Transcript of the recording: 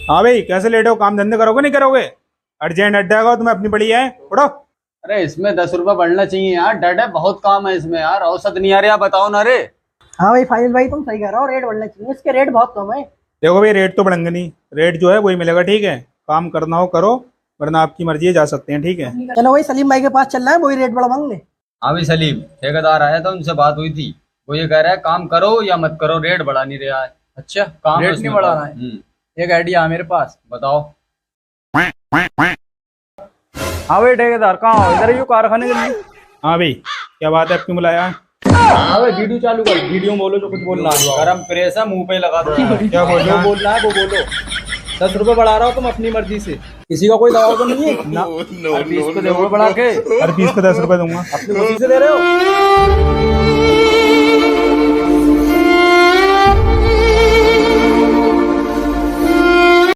हाँ भाई, कैसे लेटे हो? काम धंधे करोगे नहीं करोगे? अर्जेंट अड्डा का तुम्हें अपनी पड़ी है, उठो। अरे इसमें 10 रुपए बढ़ना चाहिए यार, डट है, बहुत काम है इसमें यार, औसत नहीं आ रही, आप बताओ ना रे। हाँ भाई फाइनल भाई, तुम सही कह रहे हो, रेट बढ़ना चाहिए, इसके रेट बहुत कम है। देखो भाई, रेट तो बढ़ेंगे नहीं, रेट जो है वही मिलेगा, ठीक है? काम करना हो करो, वरना आपकी मर्जी है, जा सकते हैं, ठीक है? चलो भाई सलीम भाई के पास चलना है, वही रेट बढ़वाएंगे। हाँ भी सलीम ठेकेदार आया था, उनसे बात हुई थी। वो ये कह रहा है काम करो या मत करो, रेट बढ़ा नहीं रहा है। अच्छा, काम रेट उसमें नहीं बढ़ाना है। एक आइडिया है मेरे पास। बताओ। हाँ भाई ठेकेदार, कहाँ हो? इधर ही हो कारखाने के लिए। हाँ भाई, क्या बात है, आपकी बुलाया? हाँ भाई वीडियो चालू कर, वीडियो में बोलो जो कुछ बोलना है। गरम प्रेस है, मुंह पे लगा दो। क्या बोल जो रहा है? बोलना है वो बोलो। 10 रुपए बढ़ा रहा हो तुम अपनी मर्जी से, किसी का कोई दबाव तो नहीं है ना? हर पीस को देखोगे बढ़ा के, हर पीस पे 10 रुपए दूंगा। अपनी खुशी से दे रहे हो।